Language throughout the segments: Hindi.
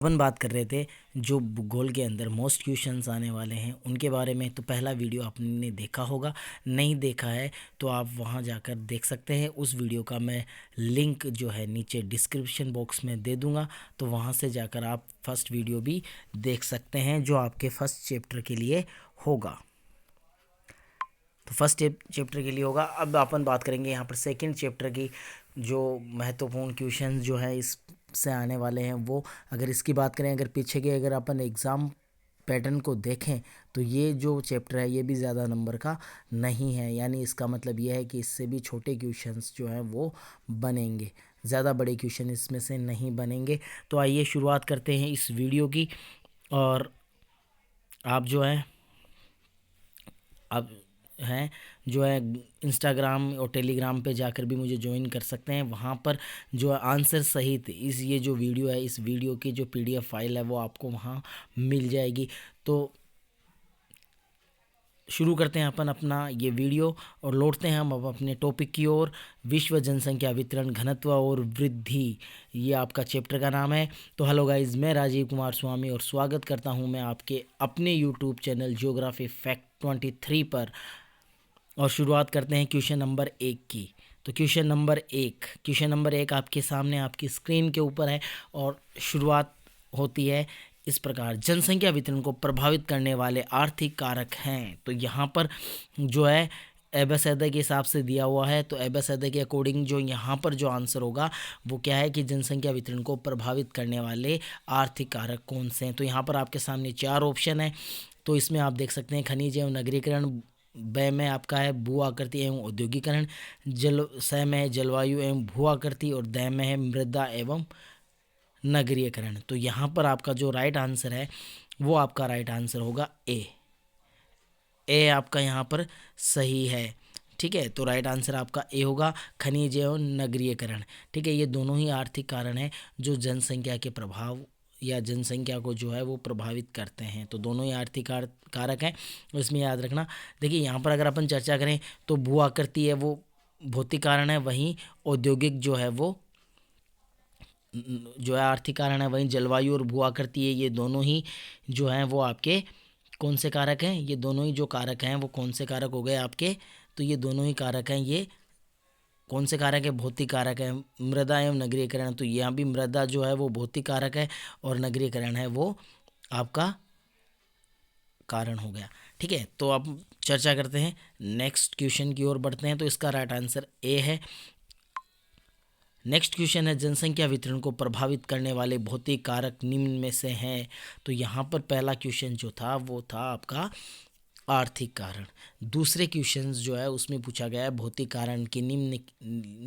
अपन बात कर रहे थे जो भूगोल के अंदर मोस्ट क्वेश्चंस आने वाले हैं उनके बारे में। तो पहला वीडियो आपने देखा होगा, नहीं देखा है तो आप वहां जाकर देख सकते हैं। उस वीडियो का मैं लिंक जो है नीचे डिस्क्रिप्शन बॉक्स में दे दूंगा, तो वहां से जाकर आप फर्स्ट वीडियो भी देख सकते हैं जो आपके फर्स्ट चैप्टर के लिए होगा। तो फर्स्ट चैप्टर के लिए होगा। अब अपन बात करेंगे यहाँ पर सेकंड चैप्टर की। जो महत्वपूर्ण क्वेश्चन जो है इस से आने वाले हैं वो, अगर इसकी बात करें, अगर पीछे के अगर अपन एग्ज़ाम पैटर्न को देखें तो ये जो चैप्टर है ये भी ज़्यादा नंबर का नहीं है। यानी इसका मतलब ये है कि इससे भी छोटे क्वेश्चंस जो हैं वो बनेंगे, ज़्यादा बड़े क्वेश्चन इसमें से नहीं बनेंगे। तो आइए शुरुआत करते हैं इस वीडियो की। और आप जो है अब हैं जो है इंस्टाग्राम और टेलीग्राम पे जाकर भी मुझे ज्वाइन कर सकते हैं। वहाँ पर जो आंसर सहित इस ये जो वीडियो है, इस वीडियो की जो पीडीएफ फाइल है वो आपको वहाँ मिल जाएगी। तो शुरू करते हैं अपन अपना ये वीडियो और लौटते हैं हम अब अपने टॉपिक की ओर। विश्व जनसंख्या वितरण, घनत्व और वृद्धि, ये आपका चैप्टर का नाम है। तो हेलो गाइस, मैं राजीव कुमार स्वामी और स्वागत करता हूँ मैं आपके अपने यूट्यूब चैनल ज्योग्राफी फैक्ट 23 पर। और शुरुआत करते हैं क्वेश्चन नंबर 1 की। तो क्वेश्चन नंबर एक आपके सामने आपकी स्क्रीन के ऊपर है और शुरुआत होती है इस प्रकार। जनसंख्या वितरण को प्रभावित करने वाले आर्थिक कारक हैं। तो यहाँ पर जो है एबेसेदा के हिसाब से दिया हुआ है। तो एबेसेदा के अकॉर्डिंग जो यहाँ पर जो आंसर होगा वो क्या है कि जनसंख्या वितरण को प्रभावित करने वाले आर्थिक कारक कौन से हैं। तो यहाँ पर आपके सामने 4 ऑप्शन है। तो इसमें आप देख सकते हैं खनिज एवं नगरीकरण, ब में आपका है भू आकृति एवं औद्योगिकरण, स में है जलवायु एवं भू आकृति और द में है मृदा एवं नगरीकरण। तो यहाँ पर आपका जो राइट आंसर है वो आपका राइट आंसर होगा ए आपका यहाँ पर सही है। ठीक है, तो राइट आंसर आपका ए होगा, खनिज एवं नगरीकरण। ठीक है, ये दोनों ही आर्थिक कारण हैं जो जनसंख्या के प्रभाव या जनसंख्या को जो है वो प्रभावित करते हैं। तो दोनों ही आर्थिक कारक हैं, इसमें याद रखना। देखिए यहाँ पर अगर अपन चर्चा करें तो भू आकृति है वो भौतिक कारण है, वहीं औद्योगिक जो है वो जो है आर्थिक कारण है, वहीं जलवायु और भू आकृति है ये दोनों ही जो हैं वो आपके कौन से कारक हैं। ये दोनों ही जो कारक हैं वो कौन से कारक हो गए आपके। तो ये दोनों ही कारक हैं, ये कौन से कारक है, भौतिक कारक है। मृदा एवं नगरीकरण, तो यहाँ भी मृदा जो है वो भौतिक कारक है और नगरीकरण है वो आपका कारण हो गया। ठीक है, तो अब चर्चा करते हैं, नेक्स्ट क्वेश्चन की ओर बढ़ते हैं। तो इसका राइट आंसर ए है। नेक्स्ट क्वेश्चन है जनसंख्या वितरण को प्रभावित करने वाले भौतिक कारक निम्न में से हैं। तो यहाँ पर पहला क्वेश्चन जो था वो था आपका आर्थिक कारण। दूसरे क्वेश्चन जो है उसमें पूछा गया है भौतिक कारण के निम्न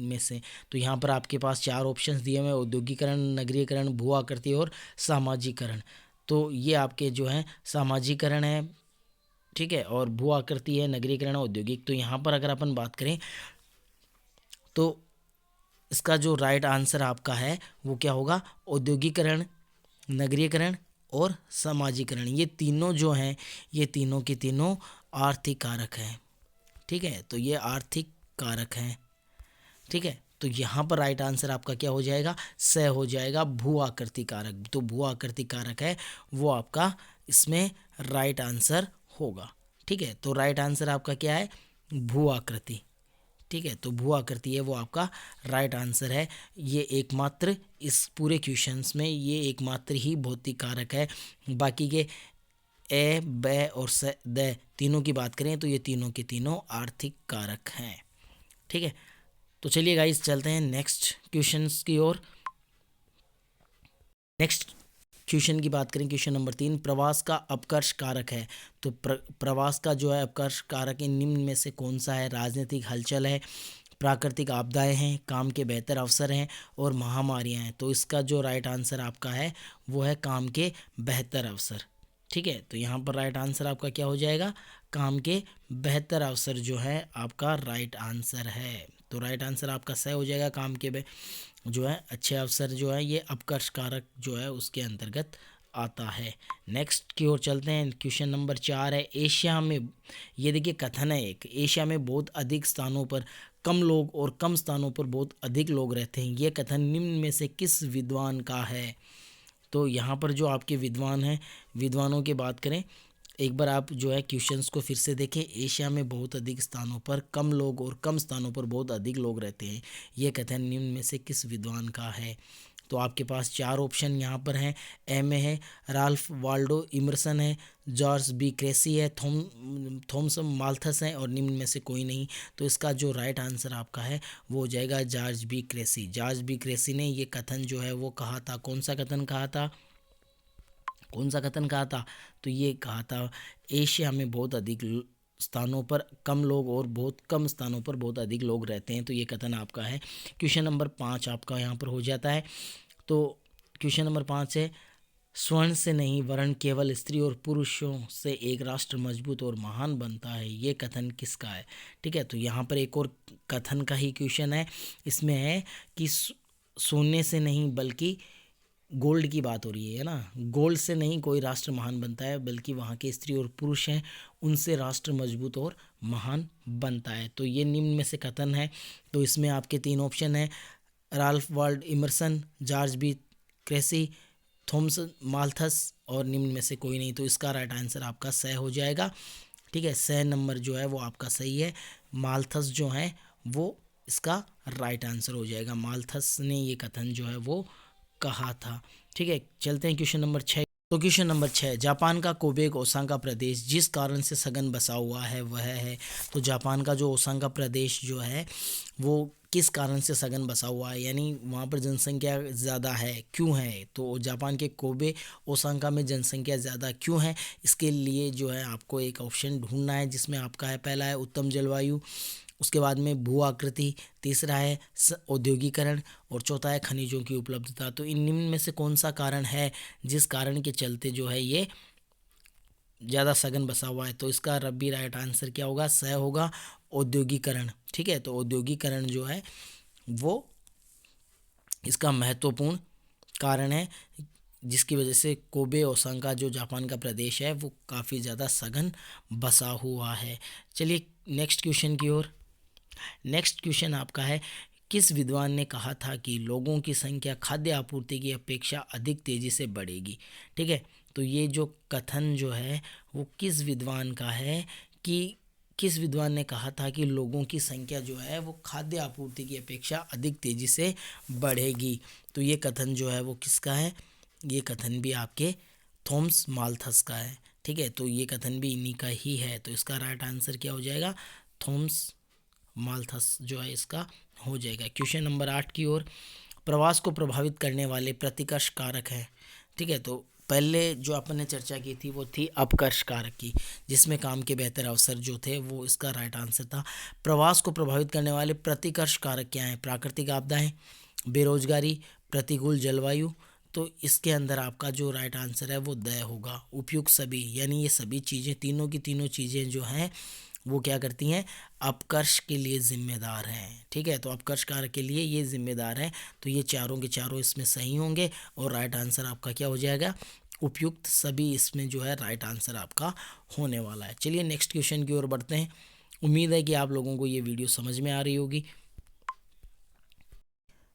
में से। तो यहाँ पर आपके पास 4 ऑप्शंस दिए हुए हैं, औद्योगिकरण, नगरीकरण, भू आकृति और सामाजिकरण। तो ये आपके जो हैं सामाजिकरण है, ठीक है, और भू आकृति है, नगरीकरण, औद्योगिक। तो यहाँ पर अगर अपन बात करें तो इसका जो राइट आंसर आपका है वो क्या होगा, औद्योगिकरण, नगरीकरण और सामाजिकरण। ये तीनों जो हैं ये तीनों के तीनों आर्थिक कारक हैं। ठीक है, तो ये आर्थिक कारक हैं। ठीक है, तो यहाँ पर राइट आंसर आपका क्या हो जाएगा, स हो जाएगा, भू आकृति कारक। तो भू आकृति कारक है वो आपका इसमें राइट आंसर होगा। ठीक है, तो राइट आंसर आपका क्या है, भू आकृति। ठीक है, तो भू आकृति है वो आपका राइट आंसर है। ये एकमात्र इस पूरे क्वेश्चंस में ये एकमात्र ही भौतिक कारक है। बाकी के ए, ब और स, द तीनों की बात करें तो ये तीनों के तीनों आर्थिक कारक हैं। ठीक है, तो चलिए गाइस चलते हैं नेक्स्ट क्वेश्चंस की ओर। नेक्स्ट क्वेश्चन की बात करें, क्वेश्चन नंबर 3, प्रवास का अपकर्ष कारक है। तो प्रवास का जो है अपकर्ष कारक निम्न में से कौन सा है। राजनीतिक हलचल है, प्राकृतिक आपदाएं हैं, काम के बेहतर अवसर हैं और महामारियां हैं। तो इसका जो राइट आंसर आपका है वो है काम के बेहतर अवसर। ठीक है, तो यहाँ पर राइट आंसर आपका क्या हो जाएगा, काम के बेहतर अवसर जो है आपका राइट आंसर है। तो राइट आंसर आपका सही हो जाएगा, काम के जो है अच्छे अवसर जो है ये अपकर्ष कारक जो है उसके अंतर्गत आता है। नेक्स्ट की ओर चलते हैं, क्वेश्चन नंबर 4 है, एशिया में, ये देखिए कथन है एक, एशिया में बहुत अधिक स्थानों पर कम लोग और कम स्थानों पर बहुत अधिक लोग रहते हैं। ये कथन निम्न में से किस विद्वान का है। तो यहाँ पर जो आपके विद्वान हैं, विद्वानों की बात करें, एक बार आप जो है क्वेश्चंस को फिर से देखें। एशिया में बहुत अधिक स्थानों पर कम लोग और कम स्थानों पर बहुत अधिक लोग रहते हैं, ये कथन निम्न में से किस विद्वान का है? तो आपके पास चार ऑप्शन यहाँ पर हैं। ए में है राल्फ वाल्डो इमर्सन है, जॉर्ज बी क्रेसी है, थॉमस माल्थस है और निम्न में से कोई नहीं। तो इसका जो राइट आंसर आपका है वो हो जाएगा George B Cressey. George B Cressey ने ये कथन जो है वो कहा था। कौन सा कथन कहा था? कौन सा कथन कहा था? तो ये कहा था एशिया में बहुत अधिक स्थानों पर कम लोग और बहुत कम स्थानों पर बहुत अधिक लोग रहते हैं। तो ये कथन आपका है। क्वेश्चन नंबर 5 आपका यहाँ पर हो जाता है। तो क्वेश्चन नंबर 5 है, स्वर्ण से नहीं वरन केवल स्त्री और पुरुषों से एक राष्ट्र मजबूत और महान बनता है, ये कथन किसका है? ठीक है, तो यहाँ पर एक और कथन का ही क्वेश्चन है। इसमें है कि सोने से नहीं बल्कि गोल्ड की बात हो रही है ना, गोल्ड से नहीं कोई राष्ट्र महान बनता है बल्कि वहाँ के स्त्री और पुरुष हैं उनसे राष्ट्र मजबूत और महान बनता है। तो ये निम्न में से कथन है। तो इसमें आपके तीन ऑप्शन है, Ralph Waldo Emerson, George B Cressey, Thomas Malthus और निम्न में से कोई नहीं। तो इसका राइट आंसर आपका सही हो जाएगा। ठीक है, सही नंबर जो है वो आपका सही है। माल्थस जो है वो इसका राइट आंसर हो जाएगा। माल्थस ने ये कथन जो है वो कहा था। ठीक है, चलते हैं क्वेश्चन नंबर 6। तो क्वेश्चन नंबर 6, जापान का कोबेक ओसाका प्रदेश जिस कारण से सघन बसा हुआ है वह है। तो जापान का जो ओसाका प्रदेश जो है वो किस कारण से सघन बसा हुआ है, यानी वहाँ पर जनसंख्या ज़्यादा है, क्यों है? तो जापान के कोबे ओसाका में जनसंख्या ज़्यादा क्यों है, इसके लिए जो है आपको एक ऑप्शन ढूंढना है, जिसमें आपका है पहला है उत्तम जलवायु, उसके बाद में भू आकृति, तीसरा है औद्योगिकरण और चौथा है खनिजों की उपलब्धता। तो इन निम्न में से कौन सा कारण है जिस कारण के चलते जो है ये ज़्यादा सघन बसा हुआ है? तो इसका रबी राइट आंसर क्या होगा? सह होगा औद्योगिकरण। ठीक है, तो औद्योगिकरण जो है वो इसका महत्वपूर्ण कारण है, जिसकी वजह से कोबे ओसाका जो जापान का प्रदेश है वो काफ़ी ज़्यादा सघन बसा हुआ है। चलिए नेक्स्ट क्वेश्चन की ओर। नेक्स्ट क्वेश्चन आपका है, किस विद्वान ने कहा था कि लोगों की संख्या खाद्य आपूर्ति की अपेक्षा अधिक तेज़ी से बढ़ेगी? ठीक है, तो ये जो कथन जो है वो किस विद्वान का है कि किस विद्वान ने कहा था कि लोगों की संख्या जो है वो खाद्य आपूर्ति की अपेक्षा अधिक तेज़ी से बढ़ेगी? तो ये कथन जो है वो किसका है? ये कथन भी आपके थॉमस माल्थस का है। ठीक है, तो ये कथन भी इन्हीं का ही है। तो इसका राइट आंसर क्या हो जाएगा? थॉमस माल्थस जो है इसका हो जाएगा। क्वेश्चन नंबर 8 की ओर, प्रवास को प्रभावित करने वाले प्रतिकर्ष कारक हैं। ठीक है, तो पहले जो अपन ने चर्चा की थी वो थी अपकर्ष कारक की, जिसमें काम के बेहतर अवसर जो थे वो इसका राइट आंसर था। प्रवास को प्रभावित करने वाले प्रतिकर्ष कारक क्या हैं? प्राकृतिक आपदाएं, बेरोजगारी, प्रतिकूल जलवायु। तो इसके अंदर आपका जो राइट आंसर है वो द होगा। उपयुक्त सभी, यानी ये सभी चीज़ें तीनों की तीनों चीज़ें जो हैं वो क्या करती हैं? अपकर्ष के लिए जिम्मेदार हैं। ठीक है, तो अपकर्ष कारक के लिए ये जिम्मेदार हैं। तो ये चारों के चारों इसमें सही होंगे और राइट आंसर आपका क्या हो जाएगा? उपयुक्त सभी इसमें जो है राइट आंसर आपका होने वाला है। चलिए नेक्स्ट क्वेश्चन की ओर बढ़ते हैं। उम्मीद है कि आप लोगों को ये वीडियो समझ में आ रही होगी।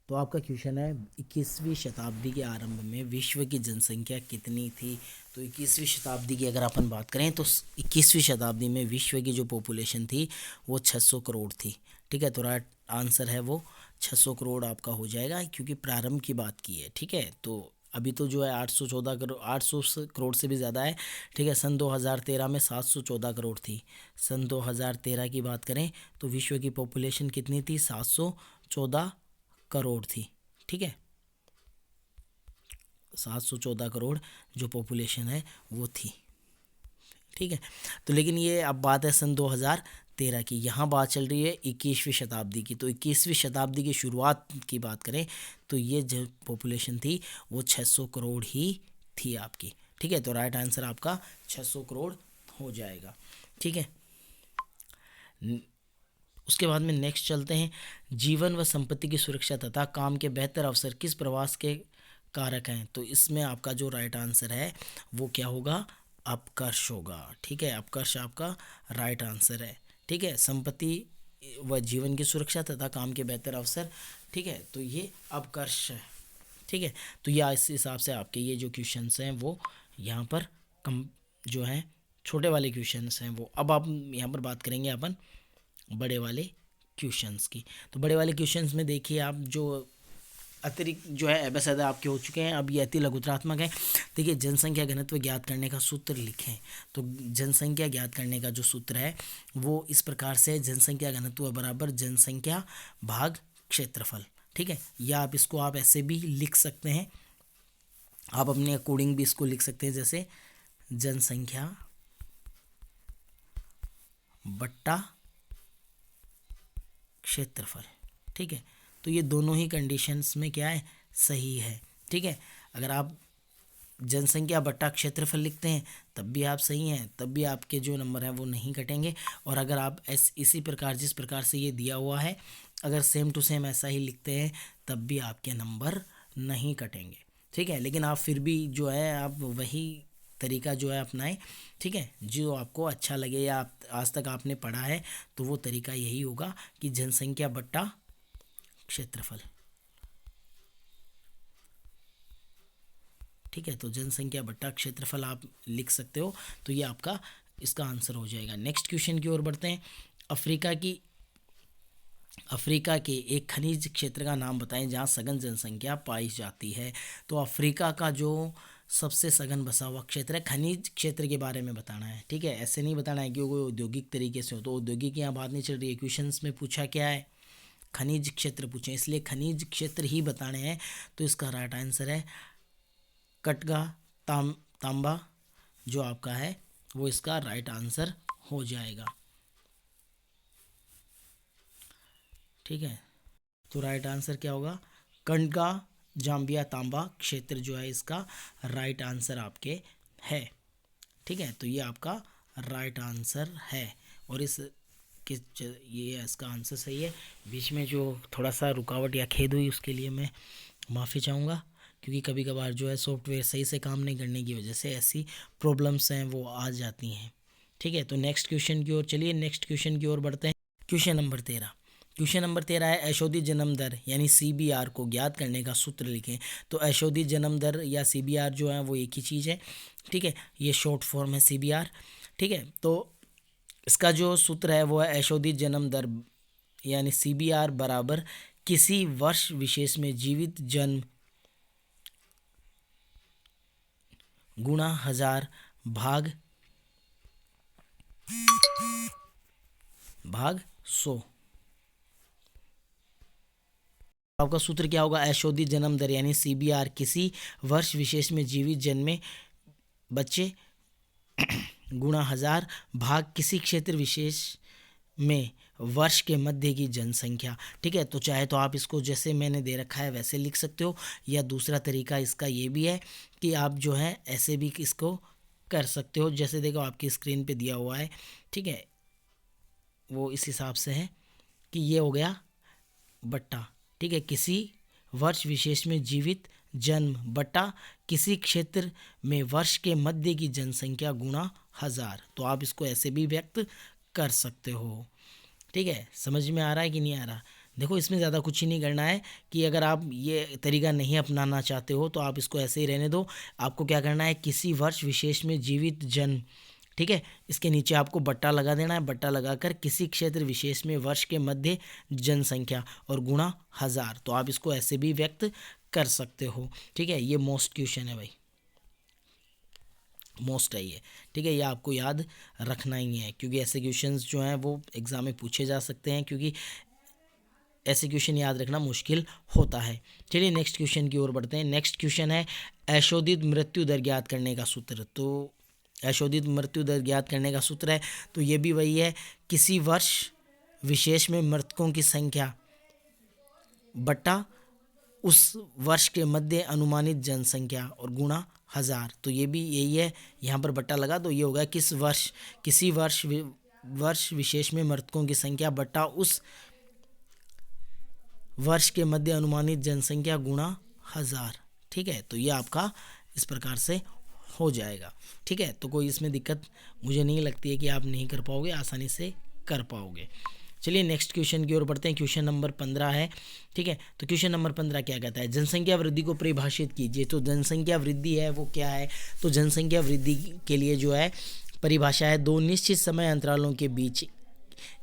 तो आपका क्वेश्चन है, 21वीं शताब्दी के आरंभ में विश्व की जनसंख्या कितनी थी? तो 21वीं शताब्दी की अगर अपन बात करें तो 21वीं शताब्दी में विश्व की जो पॉपुलेशन थी वो 600 करोड़ थी। ठीक है, तो राइट आंसर है वो 600 करोड़ आपका हो जाएगा, क्योंकि प्रारंभ की बात की है। ठीक है, तो अभी तो जो है 814 करोड़, 800 करोड़ से भी ज़्यादा है। ठीक है, सन 2013 में 714 करोड़ थी। सन 2013 की बात करें तो विश्व की पॉपुलेशन कितनी थी? 714 करोड़ थी। ठीक है, 714 करोड़ जो पॉपुलेशन है वो थी। ठीक है, तो लेकिन ये अब बात है सन 2013 की, यहाँ बात चल रही है 21वीं शताब्दी की। तो 21वीं शताब्दी की शुरुआत की बात करें तो ये जो पॉपुलेशन थी वो 600 करोड़ ही थी आपकी। ठीक है, तो राइट आंसर आपका 600 करोड़ हो जाएगा। ठीक है, उसके बाद में नेक्स्ट चलते हैं, जीवन व संपत्ति की सुरक्षा तथा काम के बेहतर अवसर किस प्रवास के कारक हैं? तो इसमें आपका जो राइट आंसर है वो क्या होगा? अपकर्ष होगा। ठीक है, अपकर्ष आपका राइट आंसर है। ठीक है, संपत्ति व जीवन की सुरक्षा तथा काम के बेहतर अवसर। ठीक है, तो ये अपकर्ष है। ठीक है। तो यह इस हिसाब से आपके ये जो क्वेश्चंस हैं वो यहाँ पर कम जो हैं छोटे वाले क्वेश्चंस हैं वो। अब आप यहाँ पर बात करेंगे अपन बड़े वाले क्वेश्चंस की। तो बड़े वाले क्वेश्चंस में देखिए आप जो अतिरिक्त जो है एबेसद आपके हो चुके हैं, अब ये अति लघुत्रात्मक है। देखिए जनसंख्या घनत्व ज्ञात करने का सूत्र लिखें। तो जनसंख्या ज्ञात करने का जो सूत्र है वो इस प्रकार से है, जनसंख्या घनत्व बराबर जनसंख्या भाग क्षेत्रफल। ठीक है, या आप इसको आप ऐसे भी लिख सकते हैं, आप अपने अकॉर्डिंग भी इसको लिख सकते हैं, जैसे जनसंख्या बट्टा क्षेत्रफल। ठीक है, तो ये दोनों ही कंडीशंस में क्या है, सही है। ठीक है, अगर आप जनसंख्या बट्टा क्षेत्रफल लिखते हैं तब भी आप सही हैं, तब भी आपके जो नंबर हैं वो नहीं कटेंगे। और अगर आप इसी प्रकार जिस प्रकार से ये दिया हुआ है अगर सेम टू सेम ऐसा ही लिखते हैं तब भी आपके नंबर नहीं कटेंगे। ठीक है, लेकिन आप फिर भी जो है आप वही तरीका जो है अपनाएं। ठीक है, जो आपको अच्छा लगे या आप आज तक आपने पढ़ा है तो वो तरीका यही होगा कि जनसंख्या बट्टा क्षेत्रफल। ठीक है, तो जनसंख्या बट्टा क्षेत्रफल आप लिख सकते हो, तो ये आपका इसका आंसर हो जाएगा। नेक्स्ट क्वेश्चन की ओर बढ़ते हैं। अफ्रीका के एक खनिज क्षेत्र का नाम बताएं जहां सघन जनसंख्या पाई जाती है। तो अफ्रीका का जो सबसे सघन बसा हुआ क्षेत्र है, खनिज क्षेत्र के बारे में बताना है। ठीक है, ऐसे नहीं बताना है कि वो औद्योगिक तरीके से हो, तो औद्योगिक यहाँ बात नहीं चल रही है। क्वेश्चंस में पूछा क्या है, खनिज क्षेत्र पूछे, इसलिए खनिज क्षेत्र ही बताने हैं। तो इसका राइट आंसर है कटगा तांबा, जो आपका है वो इसका राइट आंसर हो जाएगा। ठीक है, तो राइट आंसर क्या होगा, कटगा जाम्बिया तांबा क्षेत्र जो है इसका राइट आंसर आपके है। ठीक है, तो ये आपका राइट आंसर है और ये इसका आंसर सही है। बीच में जो थोड़ा सा रुकावट या खेद हुई उसके लिए मैं माफ़ी चाहूँगा, क्योंकि कभी कभार जो है सॉफ्टवेयर सही से काम नहीं करने की वजह से ऐसी प्रॉब्लम्स हैं वो आ जाती हैं। ठीक है, तो नेक्स्ट क्वेश्चन की ओर चलिए, नेक्स्ट क्वेश्चन की ओर बढ़ते हैं। क्वेश्चन नंबर 13 है, ऐशोदी जन्म दर यानी CBR को ज्ञात करने का सूत्र लिखें। तो ऐशोदी जन्म दर या CBR जो है वो एक ही चीज़ है। ठीक है, ये शॉर्ट फॉर्म है CBR। ठीक है, तो इसका जो सूत्र है वो है ऐशोदी जन्म दर यानी CBR बराबर किसी वर्ष विशेष में जीवित जन्म गुणा 1000 भाग 100। आपका सूत्र क्या होगा, ऐशोदी जन्म दर यानी CBR किसी वर्ष विशेष में जीवित जन्मे बच्चे गुणा 1000 भाग किसी क्षेत्र विशेष में वर्ष के मध्य की जनसंख्या। ठीक है, तो चाहे तो आप इसको जैसे मैंने दे रखा है वैसे लिख सकते हो, या दूसरा तरीका इसका ये भी है कि आप जो है ऐसे भी इसको कर सकते हो। जैसे देखो आपकी स्क्रीन पे दिया हुआ है, ठीक है, वो इस हिसाब से है कि ये हो गया बट्टा, ठीक है, किसी वर्ष विशेष में जीवित जन्म बटा किसी क्षेत्र में वर्ष के मध्य की जनसंख्या गुणा 1000। तो आप इसको ऐसे भी व्यक्त कर सकते हो। ठीक है, समझ में आ रहा है कि नहीं आ रहा। देखो इसमें ज़्यादा कुछ ही नहीं करना है कि अगर आप ये तरीका नहीं अपनाना चाहते हो तो आप इसको ऐसे ही रहने दो। आपको क्या करना है, किसी वर्ष विशेष में जीवित जन्म, ठीक है, इसके नीचे आपको बट्टा लगा देना है। बट्टा लगाकर किसी क्षेत्र विशेष में वर्ष के मध्य जनसंख्या और गुणा 1000। तो आप इसको ऐसे भी व्यक्त कर सकते हो। ठीक है, ये मोस्ट क्वेश्चन है भाई, मोस्ट है ये। ठीक है, ये आपको याद रखना ही है, क्योंकि ऐसे क्वेश्चंस जो हैं वो एग्ज़ाम में पूछे जा सकते हैं, क्योंकि ऐसे क्वेश्चन याद रखना मुश्किल होता है। चलिए नेक्स्ट क्वेश्चन की ओर बढ़ते हैं। नेक्स्ट क्वेश्चन है अशोधित मृत्यु दर ज्ञात करने का सूत्र। तो अशोधित मृत्यु दर ज्ञात करने का सूत्र है, तो ये भी वही है, किसी वर्ष विशेष में मृतकों की संख्या बटा उस वर्ष के मध्य अनुमानित जनसंख्या और गुणा 1000। तो ये भी यही है, यहाँ पर बट्टा लगा तो ये होगा किसी वर्ष विशेष में मृतकों की संख्या बटा उस वर्ष के मध्य अनुमानित जनसंख्या गुणा 1000। ठीक है, तो ये आपका इस प्रकार से हो जाएगा। ठीक है, तो कोई इसमें दिक्कत मुझे नहीं लगती है कि आप नहीं कर पाओगे, आसानी से कर पाओगे। चलिए नेक्स्ट क्वेश्चन की ओर बढ़ते हैं। क्वेश्चन नंबर 15 है, ठीक है। तो क्वेश्चन नंबर 15 क्या कहता है, जनसंख्या वृद्धि को परिभाषित कीजिए। तो जनसंख्या वृद्धि है वो क्या है, तो जनसंख्या वृद्धि के लिए जो है परिभाषा है, दो निश्चित समय अंतरालों के बीच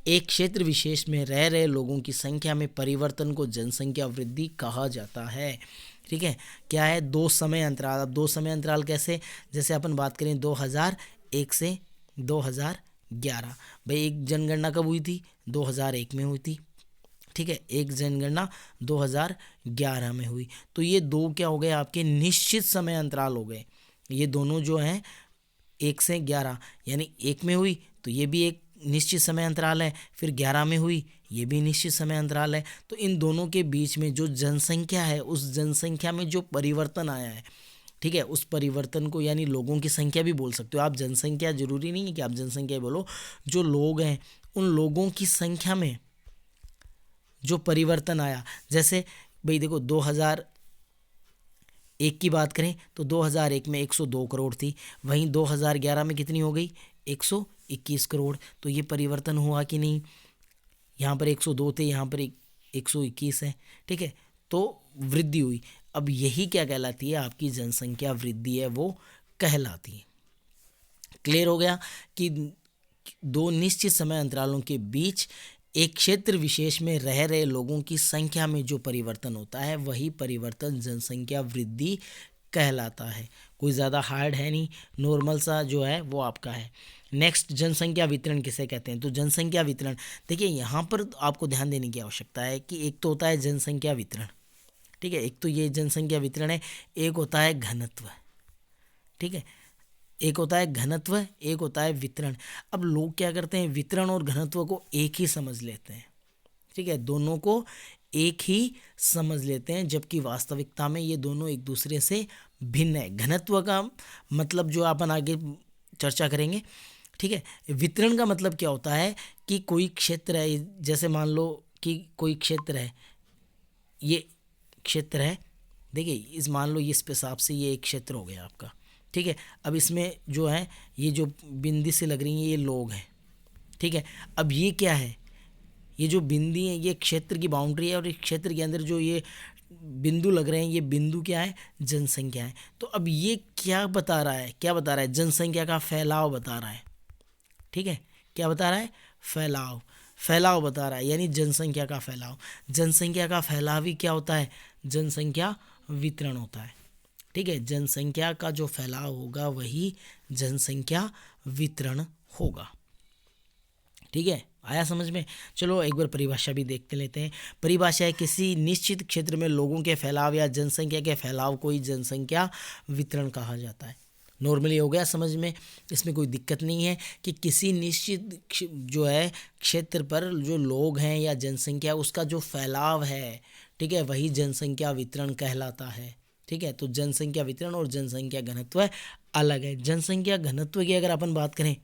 एक क्षेत्र विशेष में रह रहे लोगों की संख्या में परिवर्तन को जनसंख्या वृद्धि कहा जाता है, ठीक है। क्या है, दो समय अंतराल। अब दो समय अंतराल कैसे, जैसे अपन बात करें 2001 से 2011, भाई एक जनगणना कब हुई थी, 2001 में हुई थी, ठीक है। एक जनगणना 2011 में हुई। तो ये दो क्या हो गए आपके निश्चित समय अंतराल हो गए। ये दोनों जो हैं 1 से 11, यानी एक में हुई तो ये भी एक निश्चित समय अंतराल है, फिर 11 में हुई ये भी निश्चित समय अंतराल है। तो इन दोनों के बीच में जो जनसंख्या है, उस जनसंख्या में जो परिवर्तन आया है, ठीक है, उस परिवर्तन को यानी लोगों की संख्या भी बोल सकते हो आप। जनसंख्या जरूरी नहीं है कि आप जनसंख्या बोलो, जो लोग हैं उन लोगों की संख्या में जो परिवर्तन आया। जैसे भाई देखो 2001 की बात करें तो 2001 में 102 करोड़ थी, वहीं 2011 में कितनी हो गई, 121 करोड़। तो ये परिवर्तन हुआ कि नहीं, यहाँ पर 102 थे, यहाँ पर 121 है, ठीक है। तो वृद्धि हुई। अब यही क्या कहलाती है, आपकी जनसंख्या वृद्धि है वो कहलाती है। क्लियर हो गया कि दो निश्चित समय अंतरालों के बीच एक क्षेत्र विशेष में रह रहे लोगों की संख्या में जो परिवर्तन होता है वही परिवर्तन जनसंख्या वृद्धि कहलाता है। कोई ज़्यादा हार्ड है नहीं, नॉर्मल सा जो है वो आपका है। नेक्स्ट, जनसंख्या वितरण किसे कहते हैं, तो जनसंख्या वितरण देखिए यहाँ पर आपको ध्यान देने की आवश्यकता है कि एक तो होता है जनसंख्या वितरण, ठीक है, एक तो ये जनसंख्या वितरण है, एक होता है घनत्व, ठीक है, एक होता है घनत्व, एक होता है वितरण। अब लोग क्या करते हैं, वितरण और घनत्व को एक ही समझ लेते हैं, ठीक है, दोनों को एक ही समझ लेते हैं, जबकि वास्तविकता में ये दोनों एक दूसरे से भिन्न है। घनत्व का मतलब जो अपन आगे चर्चा करेंगे, ठीक है। वितरण का मतलब क्या होता है कि कोई क्षेत्र है, जैसे मान लो कि कोई क्षेत्र है, ये क्षेत्र है, देखिए इस मान लो इस हिसाब से ये एक क्षेत्र हो गया आपका, ठीक है। अब इसमें जो है ये जो बिंदी से लग रही है ये लोग हैं, ठीक है। अब ये क्या है, ये जो बिंदी है ये क्षेत्र की बाउंड्री है, और इस क्षेत्र के अंदर जो ये बिंदु लग रहे हैं ये बिंदु क्या है, जनसंख्या है। तो अब ये क्या बता रहा है, क्या बता रहा है, जनसंख्या का फैलाव बता रहा है, ठीक है। क्या बता रहा है, फैलाव, फैलाव बता रहा है, यानी जनसंख्या का फैलाव। जनसंख्या का फैलाव ही क्या होता है, जनसंख्या वितरण होता है, ठीक है। जनसंख्या का जो फैलाव होगा वही जनसंख्या वितरण होगा, ठीक है। आया समझ में। चलो एक बार परिभाषा भी देखते लेते हैं। परिभाषा है, किसी निश्चित क्षेत्र में लोगों के फैलाव या जनसंख्या के फैलाव को ही जनसंख्या वितरण कहा जाता है। नॉर्मली हो गया समझ में, इसमें कोई दिक्कत नहीं है कि किसी निश्चित जो है क्षेत्र पर जो लोग हैं या जनसंख्या उसका जो फैलाव है, ठीक है, वही जनसंख्या वितरण कहलाता है, ठीक है। तो जनसंख्या वितरण और जनसंख्या घनत्व अलग है। जनसंख्या घनत्व की अगर अपन बात करें,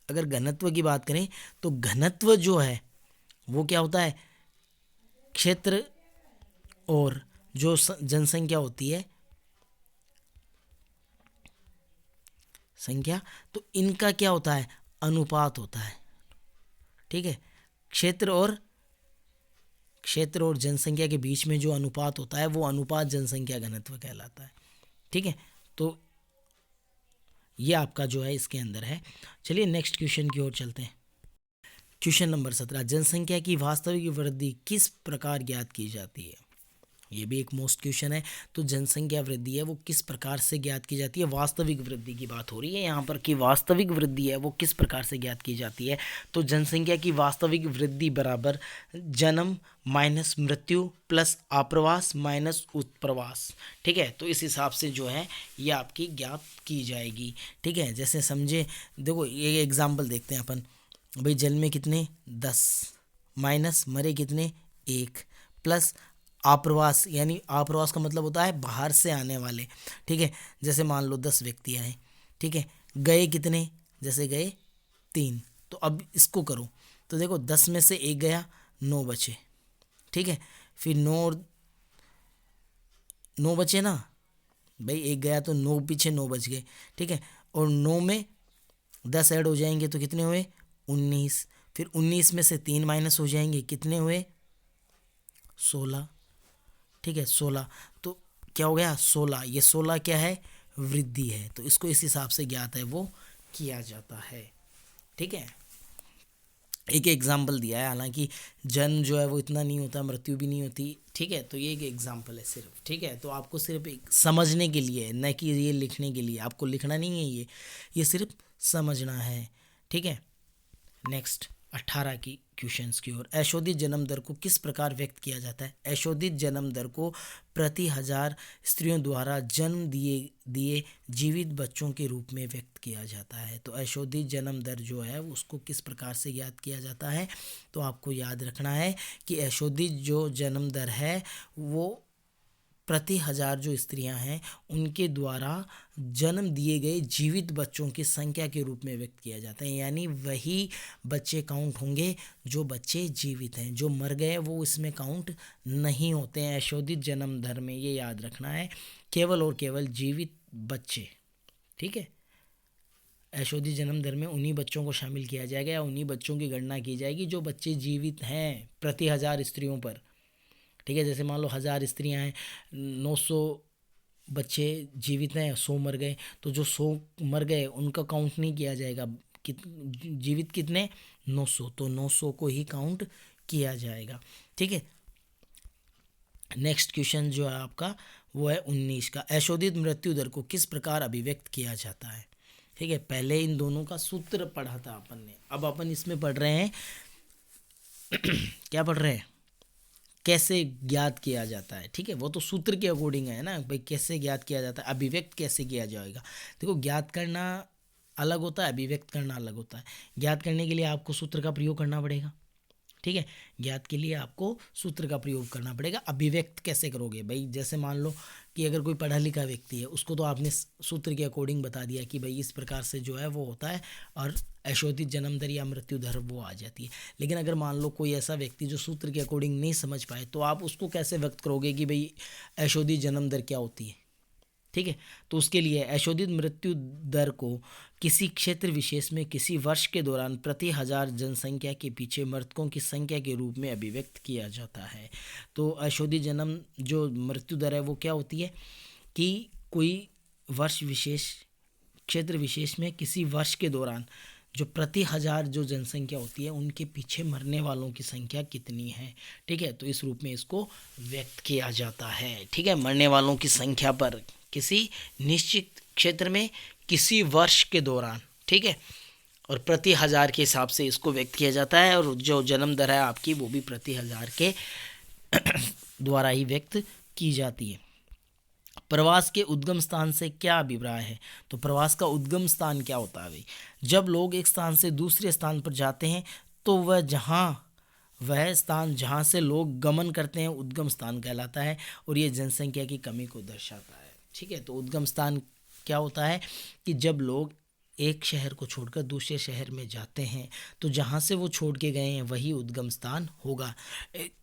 अगर घनत्व की बात करें तो घनत्व जो है वो क्या होता है, क्षेत्र और जो जनसंख्या होती है संख्या, तो इनका क्या होता है, अनुपात होता है, ठीक है। क्षेत्र और जनसंख्या के बीच में जो अनुपात होता है वो अनुपात जनसंख्या घनत्व कहलाता है, ठीक है। तो ये आपका जो है इसके अंदर है। चलिए नेक्स्ट क्वेश्चन की ओर चलते हैं। क्वेश्चन नंबर 17, जनसंख्या की वास्तविक वृद्धि किस प्रकार ज्ञात की जाती है। ये भी एक मोस्ट क्वेश्चन है। तो जनसंख्या वृद्धि है वो किस प्रकार से ज्ञात की जाती है, वास्तविक वृद्धि की बात हो रही है यहाँ पर कि वास्तविक वृद्धि है वो किस प्रकार से ज्ञात की जाती है। तो जनसंख्या की वास्तविक वृद्धि बराबर जन्म माइनस मृत्यु प्लस आप्रवास माइनस उत्प्रवास, ठीक है। तो इस हिसाब से जो है ये आपकी ज्ञात की जाएगी, ठीक है। जैसे समझे, देखो ये एग्जाम्पल देखते हैं अपन, भाई जन्मे कितने 10 माइनस मरे कितने 1 प्लस आप्रवास, यानी आप्रवास का मतलब होता है बाहर से आने वाले, ठीक है। जैसे मान लो 10 व्यक्ति आए, ठीक है, गए कितने, जैसे गए 3। तो अब इसको करो तो देखो 10 में से 1 गया 9 बचे, ठीक है। फिर 9 बचे ना भाई, 1 गया तो 9 पीछे 9 बच गए, ठीक है। और 9 में 10 ऐड हो जाएंगे तो कितने हुए 19, फिर 19 में से 3 माइनस हो जाएंगे, कितने हुए? 16। ठीक है, 16। तो क्या हो गया? 16। ये 16 क्या है? वृद्धि है। तो इसको इस हिसाब से ज्ञात है वो किया जाता है। ठीक है, एक एग्जाम्पल दिया है, हालांकि जन्म जो है वो इतना नहीं होता, मृत्यु भी नहीं होती। ठीक है, तो ये एक एग्जाम्पल है सिर्फ। ठीक है, तो आपको सिर्फ एक समझने के लिए है, न कि ये लिखने के लिए। आपको लिखना नहीं है, ये सिर्फ समझना है। ठीक है, नेक्स्ट 18 की क्वेश्चंस की ओर। अशोधित जन्म दर को किस प्रकार व्यक्त किया जाता है? अशोधित जन्म दर को प्रति 1000 स्त्रियों द्वारा जन्म दिए दिए जीवित बच्चों के रूप में व्यक्त किया जाता है। तो अशोधित जन्म दर जो है उसको किस प्रकार से ज्ञात किया जाता है? तो आपको याद रखना है कि अशोधित जो जन्म दर है वो प्रति 1000 जो स्त्रियां हैं उनके द्वारा जन्म दिए गए जीवित बच्चों की संख्या के रूप में व्यक्त किया जाता है। यानी वही बच्चे काउंट होंगे जो बच्चे जीवित हैं, जो मर गए वो इसमें काउंट नहीं होते हैं अशोधित जन्म दर में। ये याद रखना है, केवल और केवल जीवित बच्चे। ठीक है, अशोधित जन्म दर में उन्हीं बच्चों को शामिल किया जाएगा या उन्हीं बच्चों की गणना की जाएगी जो बच्चे जीवित हैं प्रति 1000 स्त्रियों पर। ठीक है, जैसे मान लो 1000 स्त्रियां हैं, 900 बच्चे जीवित हैं, 100 मर गए, तो जो 100 मर गए उनका काउंट नहीं किया जाएगा। जीवित कितने? 900, तो 900 को ही काउंट किया जाएगा। ठीक है, नेक्स्ट क्वेश्चन जो है आपका वो है 19 का। अशोधित मृत्यु दर को किस प्रकार अभिव्यक्त किया जाता है? ठीक है, पहले इन दोनों का सूत्र पढ़ा था अपन ने, अब अपन इसमें पढ़ रहे हैं क्या पढ़ रहे हैं? कैसे ज्ञात किया जाता है। ठीक है, वो तो सूत्र के अकॉर्डिंग है ना भाई, कैसे ज्ञात किया जाता है, अभिव्यक्त कैसे किया जाएगा। देखो, ज्ञात करना अलग होता है, अभिव्यक्त करना अलग होता है। ज्ञात करने के लिए आपको सूत्र का प्रयोग करना पड़ेगा। ठीक है, ज्ञात के लिए आपको सूत्र का प्रयोग करना पड़ेगा। अभिव्यक्त कैसे करोगे भाई? जैसे मान लो कि अगर कोई पढ़ा लिखा व्यक्ति है, उसको तो आपने सूत्र के अकॉर्डिंग बता दिया कि भाई इस प्रकार से जो है वो होता है और अशोधित जन्म दर या मृत्यु दर वो आ जाती है। लेकिन अगर मान लो कोई ऐसा व्यक्ति जो सूत्र के अकॉर्डिंग नहीं समझ पाए, तो आप उसको कैसे व्यक्त करोगे कि भाई अशोधित जन्म दर क्या होती है? ठीक है, तो उसके लिए अशोधित मृत्यु दर को किसी क्षेत्र विशेष में किसी वर्ष के दौरान प्रति 1000 जनसंख्या के पीछे मृतकों की संख्या के रूप में अभिव्यक्त किया जाता है। तो अशोधित जन्म जो मृत्यु दर है वो क्या होती है कि कोई वर्ष विशेष, क्षेत्र विशेष में किसी वर्ष के दौरान जो प्रति 1000 जो जनसंख्या होती है उनके पीछे मरने वालों की संख्या कितनी है। ठीक है, तो इस रूप में इसको व्यक्त किया जाता है। ठीक है, मरने वालों की संख्या पर किसी निश्चित क्षेत्र में किसी वर्ष के दौरान। ठीक है, और प्रति 1000 के हिसाब से इसको व्यक्त किया जाता है, और जो जन्म दर है आपकी वो भी प्रति 1000 के द्वारा ही व्यक्त की जाती है। प्रवास के उद्गम स्थान से क्या अभिप्राय है? तो प्रवास का उद्गम स्थान क्या होता है भाई? जब लोग एक स्थान से दूसरे स्थान पर जाते हैं तो वह स्थान जहाँ से लोग गमन करते हैं उद्गम स्थान कहलाता है, और ये जनसंख्या की कमी को दर्शाता है। ठीक है, तो उद्गम स्थान क्या होता है कि जब लोग एक शहर को छोड़कर दूसरे शहर में जाते हैं तो जहाँ से वो छोड़ के गए हैं वही उद्गम स्थान होगा।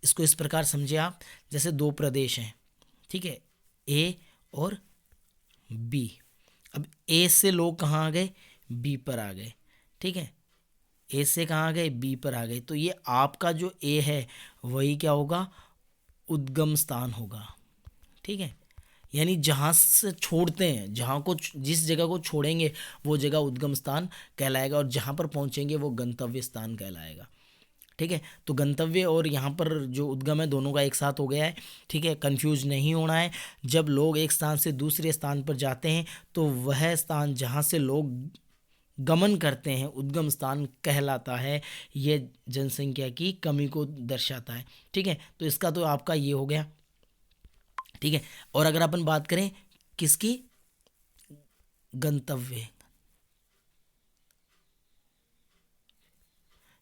इसको इस प्रकार समझे आप, जैसे दो प्रदेश हैं, ठीक है, ए और बी। अब ए से लोग कहाँ आ गए? बी पर आ गए। ठीक है, ए से कहाँ आ गए? बी पर आ गए। तो ये आपका जो ए है वही क्या होगा? उद्गम स्थान होगा। ठीक है, यानी जहाँ से छोड़ते हैं, जिस जगह को छोड़ेंगे वो जगह उद्गम स्थान कहलाएगा, और जहाँ पर पहुँचेंगे वो गंतव्य स्थान कहलाएगा। ठीक है, तो गंतव्य और यहाँ पर जो उद्गम है दोनों का एक साथ हो गया है। ठीक है, कंफ्यूज नहीं होना है। जब लोग एक स्थान से दूसरे स्थान पर जाते हैं तो वह स्थान जहाँ से लोग गमन करते हैं उद्गम स्थान कहलाता है। यह जनसंख्या की कमी को दर्शाता है। ठीक है, तो इसका तो आपका ये हो गया। ठीक है, और अगर अपन बात करें किसकी? गंतव्य।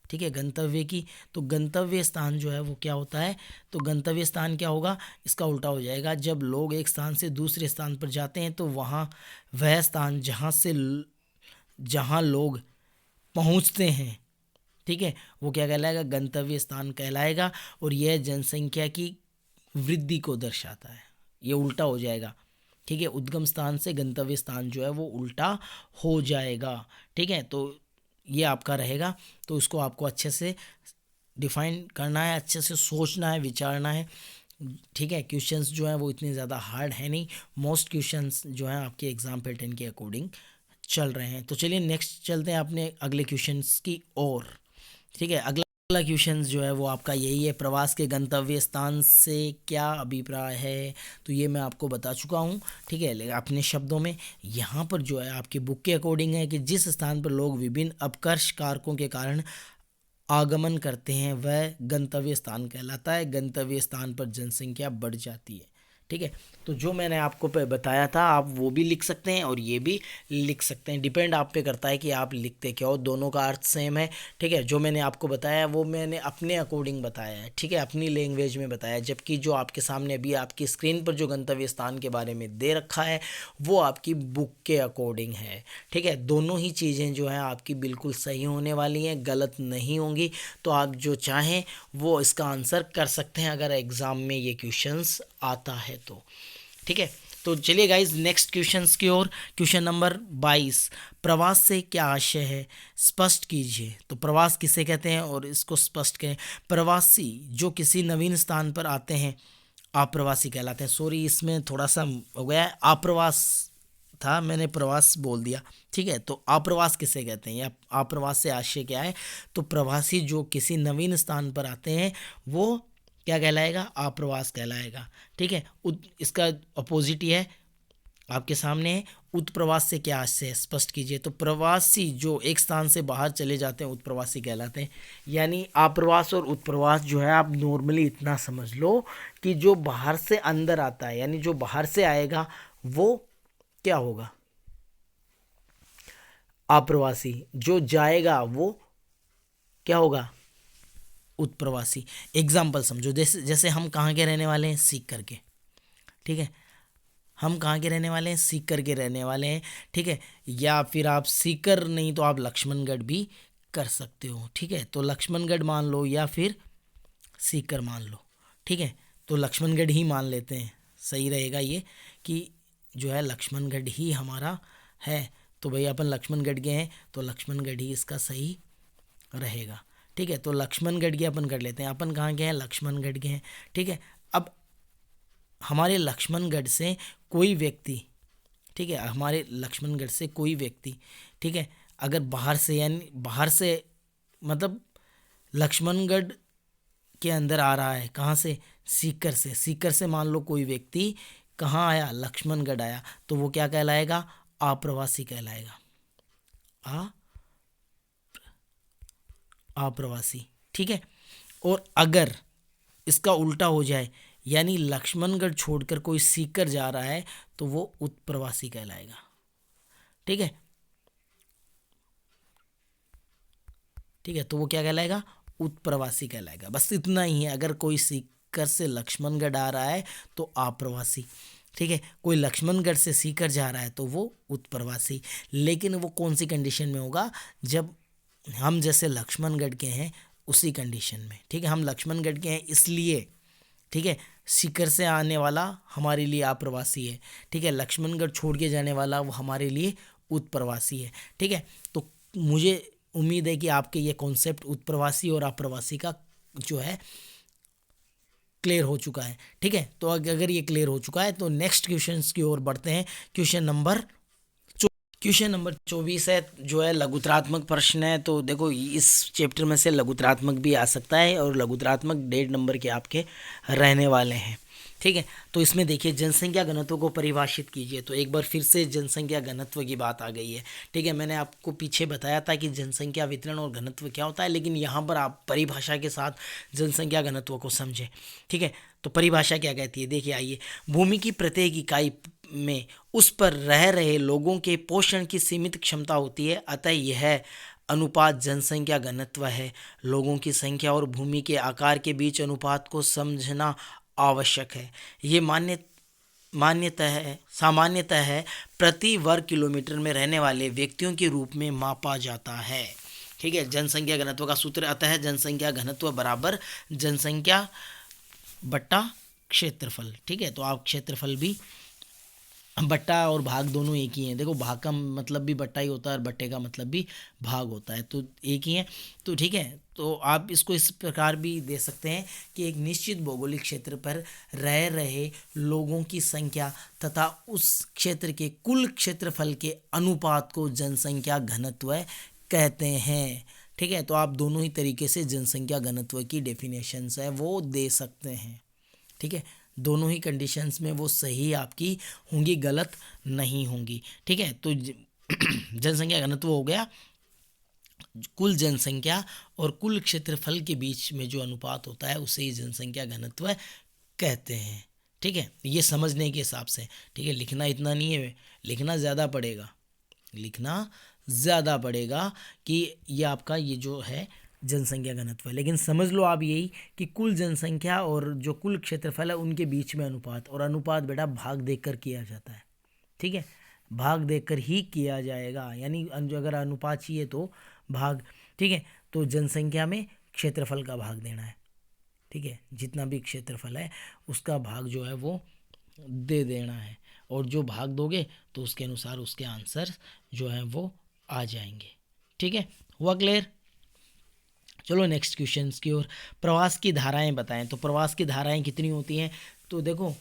ठीक है, गंतव्य की, तो गंतव्य स्थान जो है वो क्या होता है? तो गंतव्य स्थान क्या होगा? इसका उल्टा हो जाएगा। जब लोग एक स्थान से दूसरे स्थान पर जाते हैं तो वहाँ वह स्थान जहाँ लोग पहुँचते हैं, ठीक है, वो क्या कहलाएगा? गंतव्य स्थान कहलाएगा, और यह जनसंख्या की वृद्धि को दर्शाता है। ये उल्टा हो जाएगा। ठीक है, उद्गम स्थान से गंतव्य स्थान जो है वो उल्टा हो जाएगा। ठीक है, तो ये आपका रहेगा। तो इसको आपको अच्छे से डिफाइन करना है, अच्छे से सोचना है, विचारना है। ठीक है, क्वेश्चंस जो हैं वो इतने ज़्यादा हार्ड है नहीं, मोस्ट क्वेश्चंस जो हैं आपके एग्ज़ाम पैटर्न के अकॉर्डिंग चल रहे हैं। तो चलिए नेक्स्ट चलते हैं अपने अगले क्वेश्चंस की ओर। ठीक है, अगला क्वेश्चन जो है वो आपका यही है, प्रवास के गंतव्य स्थान से क्या अभिप्राय है। तो ये मैं आपको बता चुका हूँ। ठीक है, लेकिन अपने शब्दों में यहाँ पर जो है आपकी बुक के अकॉर्डिंग है कि जिस स्थान पर लोग विभिन्न अपकर्ष कारकों के कारण आगमन करते हैं वह गंतव्य स्थान कहलाता है। गंतव्य स्थान पर जनसंख्या बढ़ जाती है। ठीक है, तो जो मैंने आपको बताया था आप वो भी लिख सकते हैं और ये भी लिख सकते हैं, डिपेंड आप पे करता है कि आप लिखते क्या हो। दोनों का अर्थ सेम है। ठीक है, जो मैंने आपको बताया वो मैंने अपने अकॉर्डिंग बताया है। ठीक है, अपनी लैंग्वेज में बताया, जबकि जो आपके सामने अभी आपकी स्क्रीन पर जो गंतव्य स्थान के बारे में दे रखा है वो आपकी बुक के अकॉर्डिंग है। ठीक है, दोनों ही चीज़ें जो हैं आपकी बिल्कुल सही होने वाली हैं, गलत नहीं होंगी। तो आप जो चाहें वो इसका आंसर कर सकते हैं अगर एग्ज़ाम में ये क्वेश्चंस आता है तो। ठीक है, तो चलिए गाइज नेक्स्ट क्वेश्चंस की ओर। क्वेश्चन नंबर 22, प्रवास से क्या आशय है, स्पष्ट कीजिए। तो प्रवास किसे कहते हैं और इसको स्पष्ट करें। प्रवासी जो किसी नवीन स्थान पर आते हैं आप्रवासी कहलाते हैं। सॉरी, इसमें थोड़ा सा हो गया है, आप्रवास था, मैंने प्रवास बोल दिया। ठीक है, तो आप्रवास किसे कहते हैं या आप्रवास से आशय क्या है। तो प्रवासी जो किसी नवीन स्थान पर आते हैं वो क्या कहलाएगा, आप्रवास कहलाएगा। ठीक है, इसका अपोजिट ही है आपके सामने है, उत्प्रवास से क्या आशय है, स्पष्ट कीजिए। तो प्रवासी जो एक स्थान से बाहर चले जाते हैं उत्प्रवासी कहलाते हैं। यानी आप्रवास और उत्प्रवास जो है आप नॉर्मली इतना समझ लो कि जो बाहर से अंदर आता है, यानी जो बाहर से आएगा वो क्या होगा, आप्रवासी। जो जाएगा वो क्या होगा, उत्प्रवासी। एग्जाम्पल समझो, जैसे जैसे हम कहाँ के रहने वाले हैं, सीकर के। ठीक है, हम कहाँ के रहने वाले हैं, सीकर के रहने वाले हैं। ठीक है, या फिर आप सीकर नहीं तो आप लक्ष्मणगढ़ भी कर सकते हो। ठीक है, तो लक्ष्मणगढ़ मान लो या फिर सीकर मान लो। ठीक है, तो लक्ष्मणगढ़ ही मान लेते हैं, सही रहेगा ये कि जो है लक्ष्मणगढ़ ही हमारा है। तो भाई अपन लक्ष्मणगढ़ गए हैं तो लक्ष्मणगढ़ ही इसका सही रहेगा। ठीक है, तो लक्ष्मणगढ़ के अपन कर लेते हैं, अपन कहाँ गए हैं, लक्ष्मणगढ़ गए हैं। ठीक है, अब हमारे लक्ष्मणगढ़ से कोई व्यक्ति, ठीक है, हमारे लक्ष्मणगढ़ से कोई व्यक्ति, ठीक है, अगर बाहर से, यानी बाहर से मतलब लक्ष्मणगढ़ के अंदर आ रहा है, कहाँ से, सीकर से। सीकर से मान लो कोई व्यक्ति कहाँ आया, लक्ष्मणगढ़ आया, तो वो क्या कहलाएगा, आप्रवासी कहलाएगा। आप्रवासी। ठीक है, और अगर इसका उल्टा हो जाए, यानी लक्ष्मणगढ़ छोड़कर कोई सीकर जा रहा है तो वो उत्प्रवासी कहलाएगा। ठीक है, ठीक है, तो वो क्या कहलाएगा, उत्प्रवासी कहलाएगा। बस इतना ही है, अगर कोई सीकर से लक्ष्मणगढ़ आ रहा है तो आप्रवासी। ठीक है, कोई लक्ष्मणगढ़ से सीकर जा रहा है तो वो उत्प्रवासी। लेकिन वो कौन सी कंडीशन में होगा, जब हम जैसे लक्ष्मणगढ़ के हैं उसी कंडीशन में। ठीक है, हम लक्ष्मणगढ़ के हैं इसलिए, ठीक है, सीकर से आने वाला हमारे लिए आप्रवासी है। ठीक है, लक्ष्मणगढ़ छोड़ के जाने वाला वो हमारे लिए उत्प्रवासी है। ठीक है, तो मुझे उम्मीद है कि आपके ये कॉन्सेप्ट उत्प्रवासी और आप्रवासी का जो है क्लियर हो चुका है। ठीक है, तो अगर ये क्लियर हो चुका है तो नेक्स्ट क्वेश्चन की ओर बढ़ते हैं। क्वेश्चन नंबर 24 है, जो है लघुतरात्मक प्रश्न है। तो देखो इस चैप्टर में से लघुतरात्मक भी आ सकता है और लघुतरात्मक 1.5 नंबर के आपके रहने वाले हैं। ठीक है, तो इसमें देखिए जनसंख्या घनत्व को परिभाषित कीजिए। तो एक बार फिर से जनसंख्या घनत्व की बात आ गई है। ठीक है, मैंने आपको पीछे बताया था कि जनसंख्या वितरण और घनत्व क्या होता है, लेकिन यहाँ पर आप परिभाषा के साथ जनसंख्या घनत्व को समझें। ठीक है, तो परिभाषा क्या कहती है, देखिए आइए, भूमि की प्रत्येक इकाई में उस पर रह रहे लोगों के पोषण की सीमित क्षमता होती है, अतः यह अनुपात जनसंख्या घनत्व है। लोगों की संख्या और भूमि के आकार के बीच अनुपात को समझना आवश्यक है। ये सामान्यतः है प्रति वर्ग किलोमीटर में रहने वाले व्यक्तियों के रूप में मापा जाता है। ठीक है, जनसंख्या घनत्व का सूत्र अतः जनसंख्या घनत्व बराबर जनसंख्या बट्टा क्षेत्रफल। ठीक है, तो आप क्षेत्रफल भी बट्टा और भाग दोनों एक ही हैं। देखो भाग का मतलब भी बट्टा ही होता है और बट्टे का मतलब भी भाग होता है, तो एक ही है। तो ठीक है, तो आप इसको इस प्रकार भी दे सकते हैं कि एक निश्चित भौगोलिक क्षेत्र पर रह रहे लोगों की संख्या तथा उस क्षेत्र के कुल क्षेत्रफल के अनुपात को जनसंख्या घनत्व कहते हैं। ठीक है, तो आप दोनों ही तरीके से जनसंख्या घनत्व की डेफिनेशंस है वो दे सकते हैं। ठीक है, दोनों ही कंडीशंस में वो सही आपकी होंगी, गलत नहीं होंगी। ठीक है, तो जनसंख्या घनत्व हो गया कुल जनसंख्या और कुल क्षेत्रफल के बीच में जो अनुपात होता है उसे ही जनसंख्या घनत्व कहते हैं। ठीक है, ये समझने के हिसाब से। ठीक है, लिखना इतना नहीं है, लिखना ज़्यादा पड़ेगा, लिखना ज़्यादा पड़ेगा कि ये आपका ये जो है जनसंख्या घनत्व है। लेकिन समझ लो आप यही कि कुल जनसंख्या और जो कुल क्षेत्रफल है उनके बीच में अनुपात, और अनुपात बेटा भाग देखकर किया जाता है। ठीक है, भाग देखकर ही किया जाएगा, यानी अगर अनुपात चाहिए तो भाग। ठीक है, तो जनसंख्या में क्षेत्रफल का भाग देना है। ठीक है, जितना भी क्षेत्रफल है उसका भाग जो है वो दे देना है, और जो भाग दोगे तो उसके अनुसार उसके आंसर जो है वो आ जाएंगे। ठीक है, हुआ क्लियर? चलो नेक्स्ट क्वेश्चन की ओर। प्रवास की धाराएं बताएं। तो प्रवास की धाराएं कितनी होती हैं? तो देखो,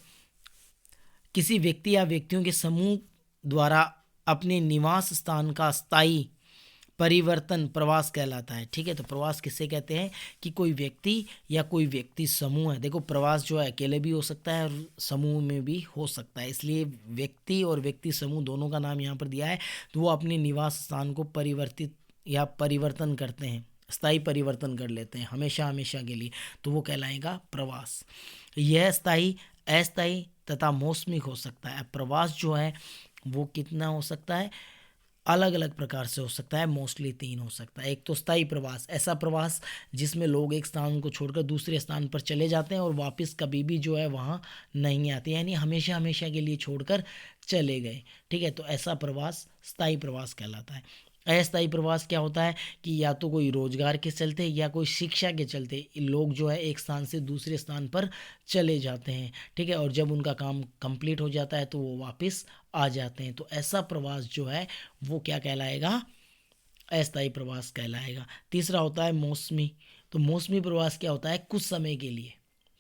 किसी व्यक्ति या व्यक्तियों के समूह द्वारा अपने निवास स्थान का स्थायी परिवर्तन प्रवास कहलाता है। ठीक है, तो प्रवास किसे कहते हैं कि कोई व्यक्ति या कोई व्यक्ति समूह है। देखो प्रवास जो है अकेले भी हो सकता है और समूह में भी हो सकता है, इसलिए व्यक्ति और व्यक्ति समूह दोनों का नाम यहाँ पर दिया है। तो वो अपने निवास स्थान को परिवर्तित या परिवर्तन करते हैं, स्थायी परिवर्तन कर लेते हैं हमेशा हमेशा के लिए, तो वो कहलाएगा प्रवास। यह स्थायी, अस्थायी तथा मौसमी हो सकता है। प्रवास जो है वो कितना हो सकता है? अलग अलग प्रकार से हो सकता है, मोस्टली 3 हो सकता है। एक तो स्थायी प्रवास, ऐसा प्रवास जिसमें लोग एक स्थान को छोड़कर दूसरे स्थान पर चले जाते हैं और वापस कभी भी जो है वहाँ नहीं आते, यानी हमेशा हमेशा के लिए छोड़कर चले गए। ठीक है, तो ऐसा प्रवास स्थायी प्रवास कहलाता है। अस्थायी प्रवास क्या होता है कि या तो कोई रोजगार के चलते या कोई शिक्षा के चलते लोग जो है एक स्थान से दूसरे स्थान पर चले जाते हैं। ठीक है, और जब उनका काम कंप्लीट हो जाता है तो वो वापस आ जाते हैं। तो ऐसा प्रवास जो है वो क्या कहलाएगा? अस्थायी प्रवास कहलाएगा। तीसरा होता है मौसमी। तो मौसमी प्रवास क्या होता है? कुछ समय के लिए,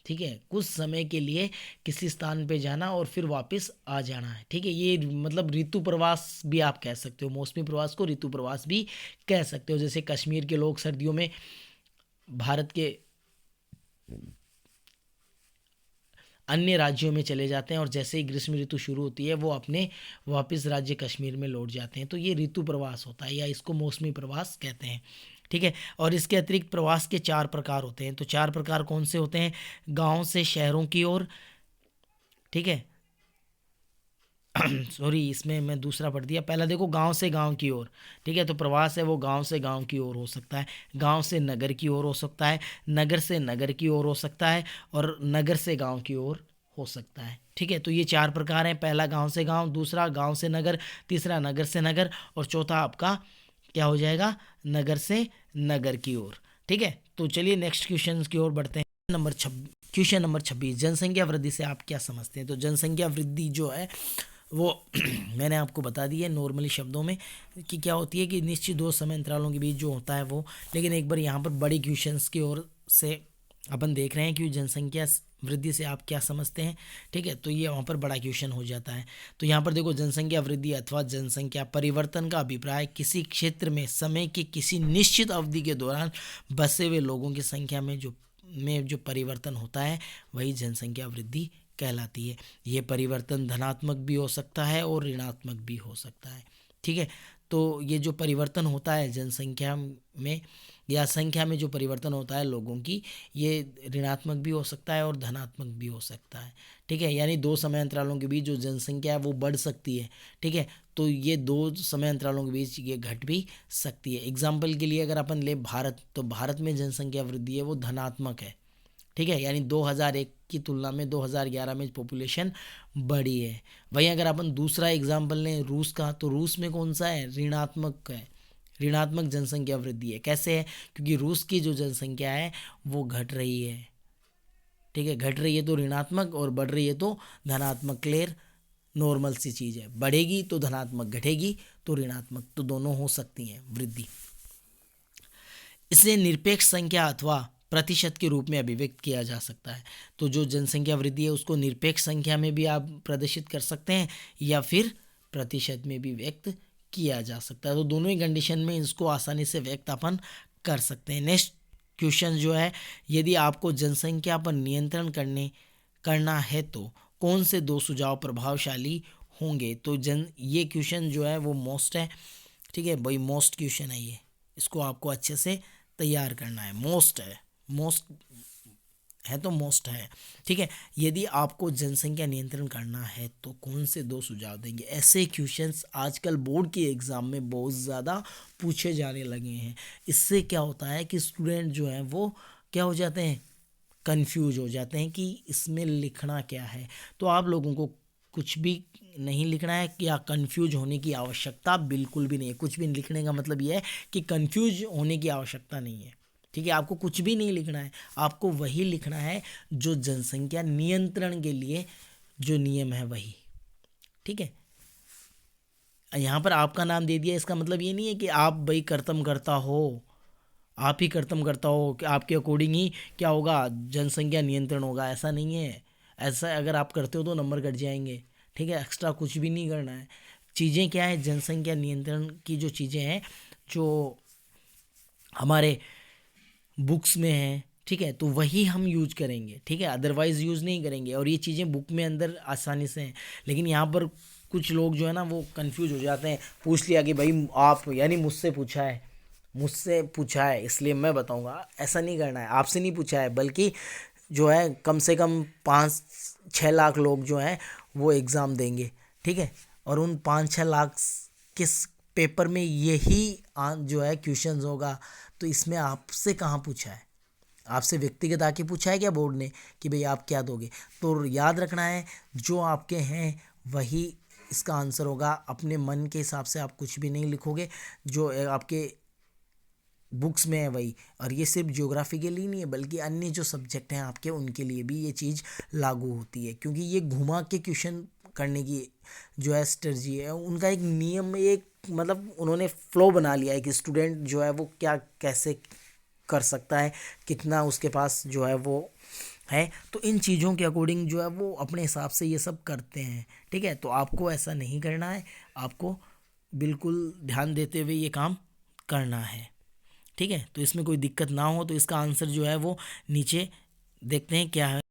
ठीक है, कुछ समय के लिए किसी स्थान पे जाना और फिर वापस आ जाना है। ठीक है, ये मतलब ऋतु प्रवास भी आप कह सकते हो, मौसमी प्रवास को ऋतु प्रवास भी कह सकते हो। जैसे कश्मीर के लोग सर्दियों में भारत के अन्य राज्यों में चले जाते हैं और जैसे ही ग्रीष्म ऋतु शुरू होती है वो अपने वापस राज्य कश्मीर में लौट जाते हैं। तो ये ऋतु प्रवास होता है या इसको मौसमी प्रवास कहते हैं। ठीक है, और इसके अतिरिक्त प्रवास के 4 प्रकार होते हैं। तो 4 प्रकार कौन से होते हैं? गांव से शहरों की ओर, ठीक है, सॉरी इसमें मैं दूसरा पढ़ दिया। पहला देखो, गांव से गांव की ओर। ठीक है, तो प्रवास है वो गांव से गांव की ओर हो सकता है, गांव से नगर की ओर हो सकता है, नगर से नगर की ओर हो सकता है, और नगर से गांव की ओर हो सकता है। ठीक है, तो ये 4 प्रकार हैं। पहला गांव से गांव, दूसरा गांव से नगर, तीसरा नगर से नगर, और चौथा आपका क्या हो जाएगा? नगर से नगर की ओर। ठीक है, तो चलिए नेक्स्ट क्वेश्चन की ओर बढ़ते हैं। क्वेश्चन नंबर 26, जनसंख्या वृद्धि से आप क्या समझते हैं? तो जनसंख्या वृद्धि जो है वो मैंने आपको बता दी है नॉर्मली शब्दों में कि क्या होती है कि निश्चित 2 समय अंतरालों के बीच जो होता है वो। लेकिन एक बार यहाँ पर बड़ी क्वेश्चंस की ओर से अपन देख रहे हैं कि जनसंख्या वृद्धि से आप क्या समझते हैं। ठीक है, तो ये वहाँ पर बड़ा क्वेश्चन हो जाता है। तो यहाँ पर देखो, जनसंख्या वृद्धि अथवा जनसंख्या परिवर्तन का अभिप्राय किसी क्षेत्र में समय की किसी निश्चित अवधि के दौरान बसे हुए लोगों की संख्या में जो परिवर्तन होता है वही जनसंख्या वृद्धि कहलाती है। ये परिवर्तन धनात्मक भी हो सकता है और ऋणात्मक भी हो सकता है। ठीक है, तो ये जो परिवर्तन होता है जनसंख्या में या संख्या में जो परिवर्तन होता है लोगों की, ये ऋणात्मक भी हो सकता है और धनात्मक भी हो सकता है। ठीक है, यानी 2 समय अंतरालों के बीच जो जनसंख्या है वो बढ़ सकती है। ठीक है, तो ये 2 समय अंतरालों के बीच ये घट भी सकती है। एग्जाम्पल के लिए अगर अपन ले भारत, तो भारत में जनसंख्या वृद्धि है वो धनात्मक है। ठीक है, यानी 2001 की तुलना में 2011 में पॉपुलेशन बढ़ी है। वहीं अगर अपन दूसरा एग्जाम्पल लें रूस का, तो रूस में कौन सा है? ऋणात्मक है, ऋणात्मक जनसंख्या वृद्धि है। कैसे है? क्योंकि रूस की जो जनसंख्या है वो घट रही है। ठीक है, घट रही है तो ऋणात्मक और बढ़ रही है तो धनात्मक। क्लियर? नॉर्मल सी चीज़ है। बढ़ेगी तो धनात्मक, घटेगी तो ऋणात्मक, तो दोनों हो सकती हैं वृद्धि। इसे निरपेक्ष संख्या अथवा प्रतिशत के रूप में अभिव्यक्त किया जा सकता है। तो जो जनसंख्या वृद्धि है उसको निरपेक्ष संख्या में भी आप प्रदर्शित कर सकते हैं या फिर प्रतिशत में भी व्यक्त किया जा सकता है। तो दोनों ही कंडीशन में इसको आसानी से व्यक्त अपन कर सकते हैं। नेक्स्ट क्वेश्चन जो है, यदि आपको जनसंख्या पर नियंत्रण करना है तो कौन से दो सुझाव प्रभावशाली होंगे। तो ये क्वेश्चन जो है वो मोस्ट है, ठीक है भाई, मोस्ट क्वेश्चन है ये, इसको आपको अच्छे से तैयार करना है। मोस्ट है, मोस्ट है तो मोस्ट है, ठीक है। यदि आपको जनसंख्या नियंत्रण करना है तो कौन से दो सुझाव देंगे। ऐसे क्वेश्चंस आजकल बोर्ड के एग्ज़ाम में बहुत ज़्यादा पूछे जाने लगे हैं। इससे क्या होता है कि स्टूडेंट जो हैं वो क्या हो जाते हैं, कंफ्यूज हो जाते हैं कि इसमें लिखना क्या है। तो आप लोगों को कुछ भी नहीं लिखना है या कंफ्यूज होने की आवश्यकता बिल्कुल भी नहीं है। कुछ भी लिखने का मतलब यह है कि कंफ्यूज होने की आवश्यकता नहीं है, ठीक है। आपको कुछ भी नहीं लिखना है, आपको वही लिखना है जो जनसंख्या नियंत्रण के लिए जो नियम है वही, ठीक है। यहाँ पर आपका नाम दे दिया, इसका मतलब ये नहीं है कि आप भाई कर्तव्य करता हो, आप ही कर्तव्य करता हो कि आपके अकॉर्डिंग ही क्या होगा, जनसंख्या नियंत्रण होगा, ऐसा नहीं है। ऐसा अगर आप करते हो तो नंबर कट जाएंगे, ठीक है। एक्स्ट्रा कुछ भी नहीं करना है। चीज़ें क्या है, जनसंख्या नियंत्रण की जो चीज़ें हैं जो हमारे बुक्स में है, ठीक है, तो वही हम यूज करेंगे, ठीक है, अदरवाइज़ यूज़ नहीं करेंगे। और ये चीज़ें बुक में अंदर आसानी से हैं, लेकिन यहाँ पर कुछ लोग जो है ना वो कंफ्यूज हो जाते हैं। पूछ लिया कि भाई आप, यानी मुझसे पूछा है इसलिए मैं बताऊंगा, ऐसा नहीं करना है। आपसे नहीं पूछा है, बल्कि जो है कम से कम 5-6 लाख लोग जो हैं वो एग्ज़ाम देंगे, ठीक है। और उन 5-6 लाख किस पेपर में यही जो है क्वेश्चंस होगा। तो इसमें आपसे कहाँ पूछा है, आपसे व्यक्तिगत आके पूछा है क्या बोर्ड ने कि भाई आप क्या दोगे। तो याद रखना है जो आपके हैं वही इसका आंसर होगा। अपने मन के हिसाब से आप कुछ भी नहीं लिखोगे, जो आपके बुक्स में है वही। और ये सिर्फ ज्योग्राफी के लिए नहीं है, बल्कि अन्य जो सब्जेक्ट हैं आपके उनके लिए भी ये चीज़ लागू होती है। क्योंकि ये घुमा के क्वेश्चन करने की जो है स्ट्रेटजी है, उनका एक नियम, एक मतलब उन्होंने फ्लो बना लिया है कि स्टूडेंट जो है वो क्या कैसे कर सकता है, कितना उसके पास जो है वो है। तो इन चीज़ों के अकॉर्डिंग जो है वो अपने हिसाब से ये सब करते हैं, ठीक है। तो आपको ऐसा नहीं करना है, आपको बिल्कुल ध्यान देते हुए ये काम करना है, ठीक है। तो इसमें कोई दिक्कत ना हो। तो इसका आंसर जो है वो नीचे देखते हैं क्या है।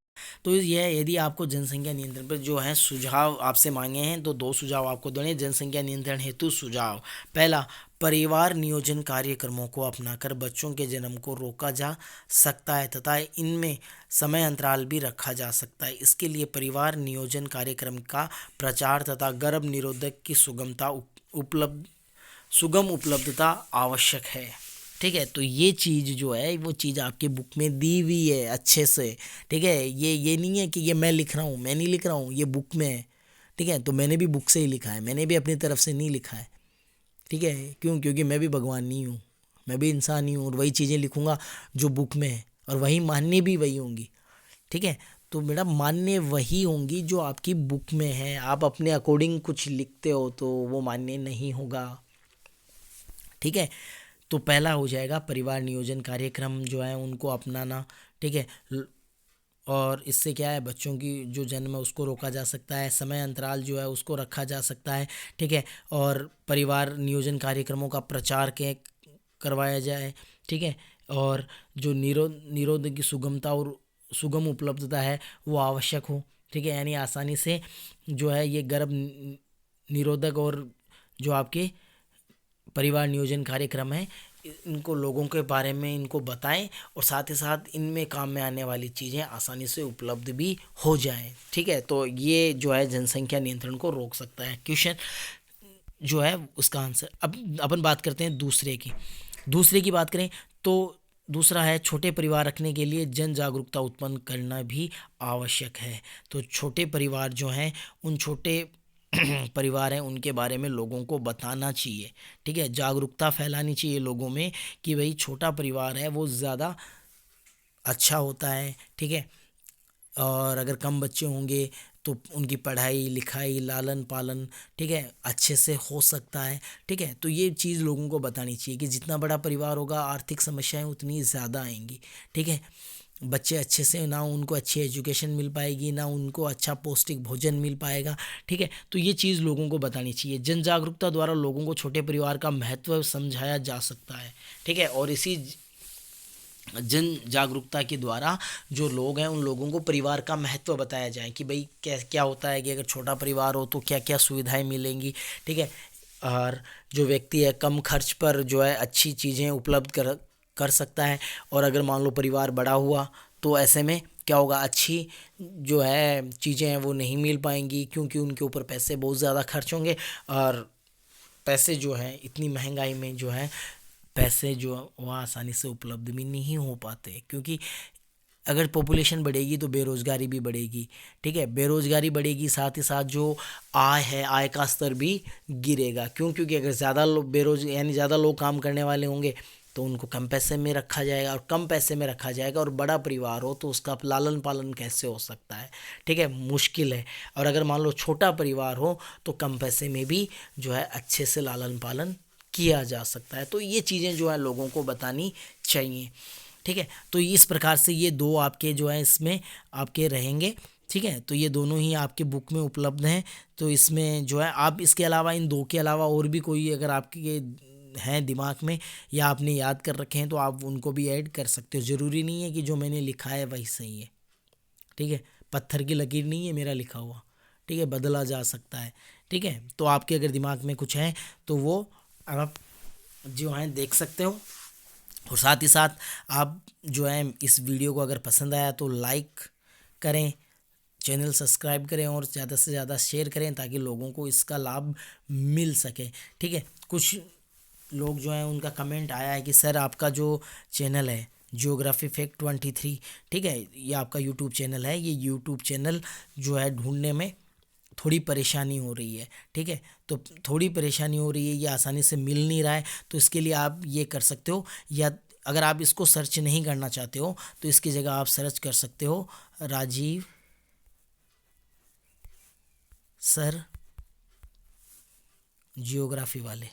तो यह है, यदि आपको जनसंख्या नियंत्रण पर जो है सुझाव आपसे मांगे हैं तो दो सुझाव आपको देने। जनसंख्या नियंत्रण हेतु सुझाव, पहला, परिवार नियोजन कार्यक्रमों को अपनाकर बच्चों के जन्म को रोका जा सकता है तथा इनमें समय अंतराल भी रखा जा सकता है। इसके लिए परिवार नियोजन कार्यक्रम का प्रचार तथा गर्भ निरोधक की सुगम उपलब्धता आवश्यक है, ठीक है। तो ये चीज़ जो है वो चीज़ आपके बुक में दी हुई है अच्छे से, ठीक है। ये नहीं है कि ये मैं लिख रहा हूँ, मैं नहीं लिख रहा हूँ, ये बुक में है, ठीक है। तो मैंने भी बुक से ही लिखा है, मैंने भी अपनी तरफ से नहीं लिखा है, ठीक है। क्यों? क्योंकि मैं भी भगवान नहीं हूँ, मैं भी इंसान ही हूँ, और वही चीज़ें लिखूँगा जो बुक में है, और वही मान्य भी वही होंगी, ठीक है। तो मेरा मान्य वही होंगी जो आपकी बुक में है। आप अपने अकॉर्डिंग कुछ लिखते हो तो वो मान्य नहीं होगा, ठीक है। तो पहला हो जाएगा परिवार नियोजन कार्यक्रम जो है उनको अपनाना, ठीक है। और इससे क्या है, बच्चों की जो जन्म है उसको रोका जा सकता है, समय अंतराल जो है उसको रखा जा सकता है, ठीक है। और परिवार नियोजन कार्यक्रमों का प्रचार के करवाया जाए, ठीक है। और जो निरोध की सुगमता और सुगम उपलब्धता है वो आवश्यक हो, ठीक है। यानी आसानी से जो है ये गर्भ निरोधक और जो आपके परिवार नियोजन कार्यक्रम है इनको लोगों के बारे में इनको बताएं, और साथ ही साथ इनमें काम में आने वाली चीज़ें आसानी से उपलब्ध भी हो जाएं, ठीक है। तो ये जो है जनसंख्या नियंत्रण को रोक सकता है। क्वेश्चन जो है उसका आंसर। अब अपन बात करते हैं दूसरे की बात करें तो दूसरा है, छोटे परिवार रखने के लिए जन जागरूकता उत्पन्न करना भी आवश्यक है। तो छोटे परिवार जो हैं उन छोटे परिवार हैं उनके बारे में लोगों को बताना चाहिए, ठीक है। जागरूकता फैलानी चाहिए लोगों में कि भाई छोटा परिवार है वो ज़्यादा अच्छा होता है, ठीक है। और अगर कम बच्चे होंगे तो उनकी पढ़ाई लिखाई लालन पालन, ठीक है, अच्छे से हो सकता है। ठीक है, तो ये चीज़ लोगों को बतानी चाहिए कि जितना बड़ा परिवार होगा आर्थिक समस्याएं उतनी ज़्यादा आएंगी। ठीक है, बच्चे अच्छे से ना उनको अच्छी एजुकेशन मिल पाएगी, ना उनको अच्छा पौष्टिक भोजन मिल पाएगा। ठीक है, तो ये चीज़ लोगों को बतानी चाहिए। जन जागरूकता द्वारा लोगों को छोटे परिवार का महत्व समझाया जा सकता है। ठीक है, और इसी जन जागरूकता के द्वारा जो लोग हैं उन लोगों को परिवार का महत्व बताया जाए कि भाई क्या क्या होता है, कि अगर छोटा परिवार हो तो क्या क्या सुविधाएं मिलेंगी। ठीक है, और जो व्यक्ति है कम खर्च पर जो है अच्छी चीज़ें उपलब्ध कर कर सकता है। और अगर मान लो परिवार बड़ा हुआ तो ऐसे में क्या होगा, अच्छी जो है चीज़ें हैं वो नहीं मिल पाएंगी, क्योंकि उनके ऊपर पैसे बहुत ज़्यादा खर्च होंगे। और पैसे जो हैं इतनी महंगाई में जो है पैसे जो वो आसानी से उपलब्ध भी नहीं हो पाते, क्योंकि अगर पॉपुलेशन बढ़ेगी तो बेरोज़गारी भी बढ़ेगी। ठीक है, बेरोज़गारी बढ़ेगी, साथ ही साथ जो आय है आय का स्तर भी गिरेगा। क्योंकि अगर ज़्यादा लोग यानी ज़्यादा लोग काम करने वाले होंगे तो उनको कम पैसे में रखा जाएगा, और कम पैसे में रखा जाएगा और बड़ा परिवार हो तो उसका लालन पालन कैसे हो सकता है। ठीक है, मुश्किल है। और अगर मान लो छोटा परिवार हो तो कम पैसे में भी जो है अच्छे से लालन पालन किया जा सकता है। तो ये चीज़ें जो है लोगों को बतानी चाहिए। ठीक है, तो इस प्रकार से ये दो आपके जो है इसमें आपके रहेंगे। ठीक है, तो ये दोनों ही आपके बुक में उपलब्ध हैं। तो इसमें जो है आप इसके अलावा इन दो के अलावा और भी कोई अगर आपके हैं दिमाग में या आपने याद कर रखे हैं तो आप उनको भी ऐड कर सकते हो। ज़रूरी नहीं है कि जो मैंने लिखा है वही सही है। ठीक है, पत्थर की लकीर नहीं है मेरा लिखा हुआ। ठीक है, बदला जा सकता है। ठीक है, तो आपके अगर दिमाग में कुछ है तो वो आप जो है देख सकते हो। और साथ ही साथ आप जो है इस वीडियो को अगर पसंद आया तो लाइक करें, चैनल सब्सक्राइब करें और ज़्यादा से ज़्यादा शेयर करें ताकि लोगों को इसका लाभ मिल सके। ठीक है, कुछ लोग जो हैं उनका कमेंट आया है कि सर आपका जो चैनल है जियोग्राफी फैक्ट 23, ठीक है, ये आपका यूट्यूब चैनल है, ये यूट्यूब चैनल जो है ढूंढने में थोड़ी परेशानी हो रही है। ठीक है, तो थोड़ी परेशानी हो रही है, ये आसानी से मिल नहीं रहा है। तो इसके लिए आप ये कर सकते हो, या अगर आप इसको सर्च नहीं करना चाहते हो तो इसकी जगह आप सर्च कर सकते हो राजीव सर जियोग्राफी वाले।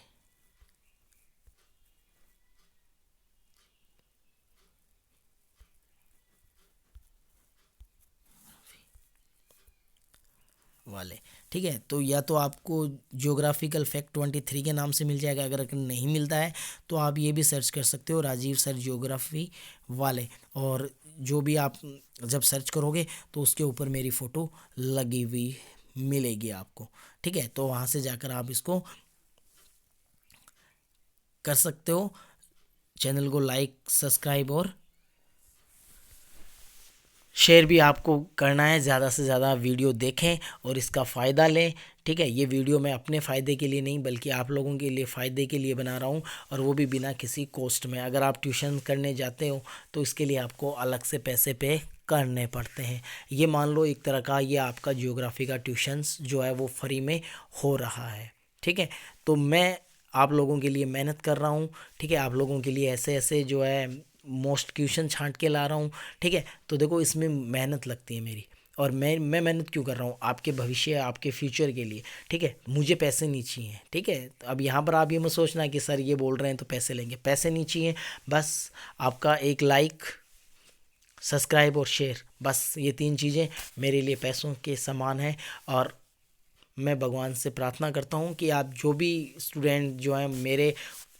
ठीक है, तो या तो आपको जियोग्राफिकल फैक्ट 23 के नाम से मिल जाएगा। अगर नहीं मिलता है तो आप ये भी सर्च कर सकते हो राजीव सर जियोग्राफी वाले। और जो भी आप जब सर्च करोगे तो उसके ऊपर मेरी फ़ोटो लगी हुई मिलेगी आपको। ठीक है, तो वहाँ से जाकर आप इसको कर सकते हो। चैनल को लाइक सब्सक्राइब और शेयर भी आपको करना है। ज़्यादा से ज़्यादा वीडियो देखें और इसका फ़ायदा लें। ठीक है, ये वीडियो मैं अपने फ़ायदे के लिए नहीं बल्कि आप लोगों के लिए फ़ायदे के लिए बना रहा हूँ, और वो भी बिना किसी कॉस्ट में। अगर आप ट्यूशन करने जाते हो तो इसके लिए आपको अलग से पैसे पे करने पड़ते हैं। ये मान लो एक तरह का ये आपका जियोग्राफी का ट्यूशन्स जो है वो फ्री में हो रहा है। ठीक है, तो मैं आप लोगों के लिए मेहनत कर रहा हूँ। ठीक है, आप लोगों के लिए ऐसे ऐसे जो है मोस्ट क्वेश्चन छांट के ला रहा हूँ। ठीक है, तो देखो इसमें मेहनत लगती है मेरी, और मैं मेहनत क्यों कर रहा हूँ, आपके भविष्य आपके फ्यूचर के लिए। ठीक है, मुझे पैसे नहीं चाहिए। ठीक है, तो अब यहाँ पर आप ये मत सोचना कि सर ये बोल रहे हैं तो पैसे लेंगे, पैसे नहीं चाहिए। बस आपका एक लाइक सब्सक्राइब और शेयर, बस ये 3 चीज़ें मेरे लिए पैसों के समान हैं। और मैं भगवान से प्रार्थना करता हूँ कि आप जो भी स्टूडेंट जो हैं मेरे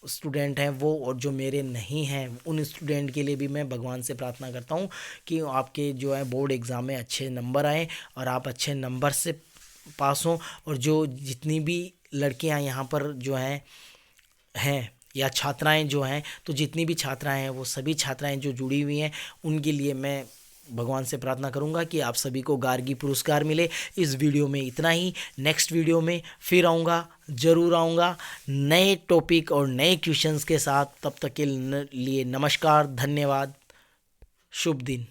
स्टूडेंट हैं वो, और जो मेरे नहीं हैं उन स्टूडेंट के लिए भी मैं भगवान से प्रार्थना करता हूँ कि आपके जो है बोर्ड एग्ज़ाम में अच्छे नंबर आएँ और आप अच्छे नंबर से पास हों। और जो जितनी भी लड़कियाँ यहाँ पर जो हैं या छात्राएं जो हैं, तो जितनी भी छात्राएं हैं वो सभी छात्राएं जो जुड़ी हुई हैं उनके लिए मैं भगवान से प्रार्थना करूंगा कि आप सभी को गार्गी पुरस्कार मिले। इस वीडियो में इतना ही। नेक्स्ट वीडियो में फिर आऊँगा, ज़रूर आऊँगा नए टॉपिक और नए क्वेश्चंस के साथ। तब तक के लिए नमस्कार, धन्यवाद, शुभ दिन।